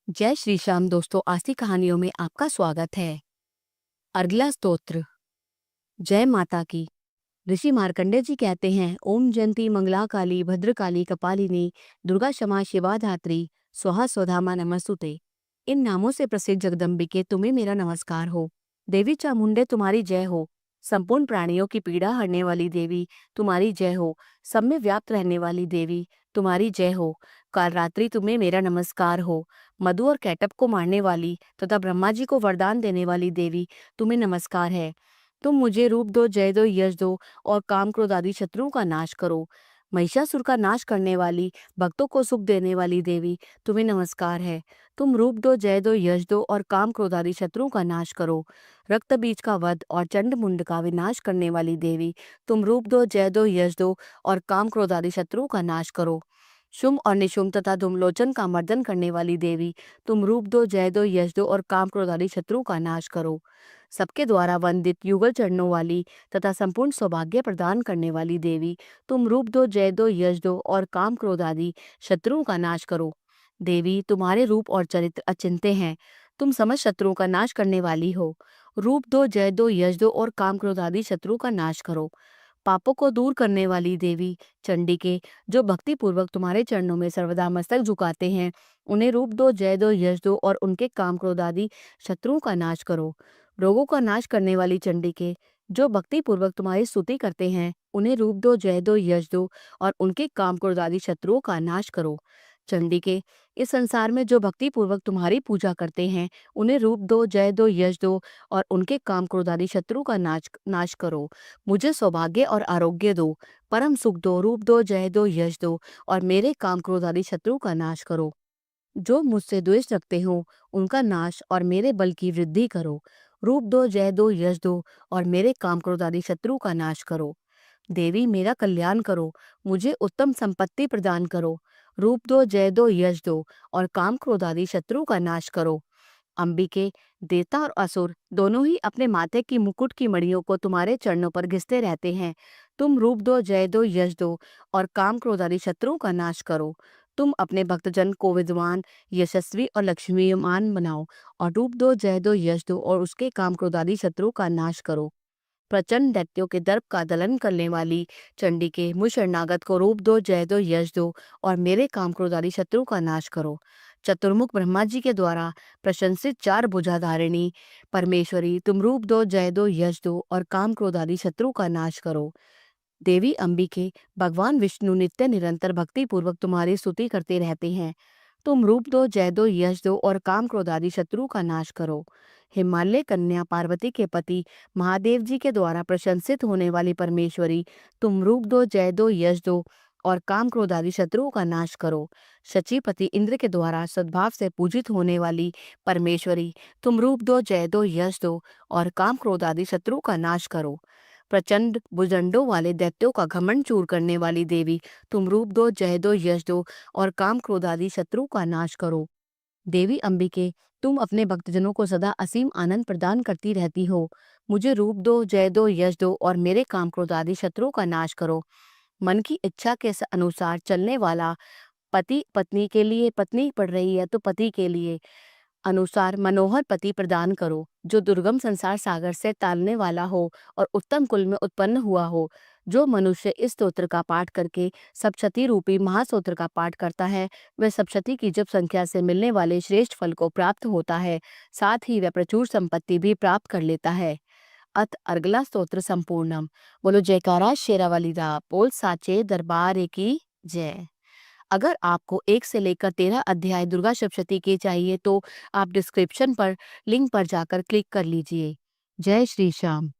जय श्री श्याम दोस्तों, आज की कहानियों में आपका स्वागत है। अर्गला स्तोत्र। जय माता की। ऋषि मार्कंडेय जी कहते हैं, ओम जयंती मंगला काली भद्रकाली कपालिनी दुर्गा क्षमा शिवा धात्री स्वाहा स्वधामा नमस्तुते। इन नामों से प्रसिद्ध जगदम्बिके तुम्हें मेरा नमस्कार हो। देवी चामुंडे तुम्हारी जय हो। संपूर्ण प्राणियों की पीड़ा हरने वाली देवी तुम्हारी जय हो। सब में व्याप्त रहने वाली देवी तुम्हारी जय हो। काल रात्रि तुम्हें मेरा नमस्कार हो। मधु और कैटअप को मारने वाली तथा ब्रह्मा जी को वरदान देने वाली देवी तुम्हें नमस्कार है। तुम मुझे रूप दो, जय दो, यश दो और काम क्रोध आदि शत्रुओं का नाश करो। महिषासुर का नाश करने वाली, भक्तों को सुख देने वाली देवी तुम्हें नमस्कार है। तुम रूप दो, जय दो, यश दो और काम क्रोध आदि शत्रुओं का नाश करो। रक्त बीज का वध और चंड मुंड का विनाश करने वाली देवी तुम रूप दो, जय दो, यश दो और काम क्रोध आदि शत्रुओं का नाश करो। शुंभ और निशुंभ तथा धूम्रलोचन का मर्दन करने वाली देवी तुम रूप दो, जय दो, यश दो और काम क्रोध आदि शत्रुओं का नाश करो। सबके द्वारा वंदित युगल चरणों वाली तथा संपूर्ण सौभाग्य प्रदान करने वाली देवी तुम रूप दो, जय दो, यश दो और काम क्रोध आदि शत्रुओं का नाश करो। देवी तुम्हारे रूप और चरित्र अचिंत्य हैं। तुम समस्त शत्रुओं का नाश करने वाली हो। रूप दो, जय दो, यश दो और काम क्रोध आदि शत्रुओं का नाश करो। पापों को दूर करने वाली देवी चंडिके, जो भक्ति पूर्वक तुम्हारे चरणों में सर्वदा मस्तक झुकाते हैं, उन्हें रूप दो, जय दो, यश दो और उनके काम क्रोध आदि शत्रुओं का नाश करो। रोगों का नाश करने वाली चंडिके, जो भक्ति पूर्वक तुम्हारी स्तुति करते हैं, उन्हें रूप दो, जय दो, यश दो और उनके काम क्रोध आदि शत्रुओं का नाश करो। चंडिके, इस संसार में जो भक्ति पूर्वक तुम्हारी पूजा करते हैं, उन्हें रूप दो, जय दो, यश दो और उनके काम क्रोध आदि शत्रुओं का नाश करो। मुझे सौभाग्य और आरोग्य दो, परम सुख दो, रूप दो, जय दो, यश दो और मेरे काम क्रोध आदि शत्रुओं का नाश करो। जो मुझसे द्वेष रखते हो, उनका नाश और मेरे बल की वृद्धि करो। रूप दो, जय दो, यश दो और मेरे काम क्रोध आदि शत्रुओं का नाश करो। देवी मेरा कल्याण करो, मुझे उत्तम संपत्ति प्रदान करो। रूप दो, जय दो, यश दो और काम क्रोध आदि शत्रुओं का नाश करो। अंबिके, देवता और असुर दोनों ही अपने माथे की मुकुट की मणियों को तुम्हारे चरणों पर घिसते रहते हैं। तुम रूप दो, जय दो, यश दो और काम क्रोध आदि शत्रुओं का नाश करो। तुम अपने भक्तजन को विद्वान, यशस्वी और लक्ष्मीमान बनाओ और रूप दो, जय दो, यश दो और उसके काम क्रोध आदि शत्रुओं का नाश करो। प्रचंड दैत्यों के दर्प का दलन करने वाली चंडिके, मुझ शरणागत को रूप दो, जय दो, यश दो और मेरे काम क्रोध आदि शत्रुओं का नाश करो। चतुर्मुख ब्रह्मा जी के द्वारा प्रशंसित चार भुजाधारिणी परमेश्वरी, तुम रूप दो, जय दो, यश दो और काम क्रोध आदि शत्रुओं का नाश करो। देवी अंबिके, भगवान विष्णु नित्य निरंतर भक्ति पूर्वक तुम्हारी स्तुति करते रहते हैं। तुम रूप दो, जय दो, यश दो और काम क्रोध आदि शत्रुओं का नाश करो। हिमालय कन्या पार्वती के पति महादेव जी के द्वारा प्रशंसित होने वाली परमेश्वरी, तुम रूप दो, जय दो, यश दो और काम क्रोध आदि शत्रुओं का नाश करो। शचीपति इंद्र के द्वारा सद्भाव से पूजित होने वाली परमेश्वरी, तुम रूप दो, जय दो, यश दो और काम क्रोध आदि शत्रुओं का नाश करो। प्रचंड भुजंडों वाले दैत्यों का घमंड चूर करने वाली देवी, तुम रूप दो, जय दो, यश दो और काम क्रोध आदि शत्रुओं का नाश करो। देवी अंबिके, तुम अपने भक्तजनों को सदा असीम आनंद प्रदान करती रहती हो। मुझे रूप दो, जय दो, यश दो और मेरे काम क्रोध आदि शत्रुओं का नाश करो। मन की इच्छा के अनुसार चलने वाला, पति पत्नी के लिए पत्नी पड़ रही है तो पति के लिए अनुसार मनोहर पति प्रदान करो, जो दुर्गम संसार सागर से तालने वाला हो और उत्तम कुल में उत्पन्न हुआ हो। जो मनुष्य इस स्तोत्र का पाठ करके सप्तशती रूपी महास्तोत्र का पाठ करता है, वह सप्तशती की जप संख्या से मिलने वाले श्रेष्ठ फल को प्राप्त होता है। साथ ही वह प्रचुर संपत्ति भी प्राप्त कर लेता है। अत अर्गला स्तोत्र संपूर्णम। बोलो जयकारा शेरावाली दा, बोल साचे दरबार की जय। अगर आपको 1 से लेकर 13 अध्याय दुर्गा सप्तशती के चाहिए तो आप डिस्क्रिप्शन पर लिंक पर जाकर क्लिक कर लीजिए। जय श्री श्याम।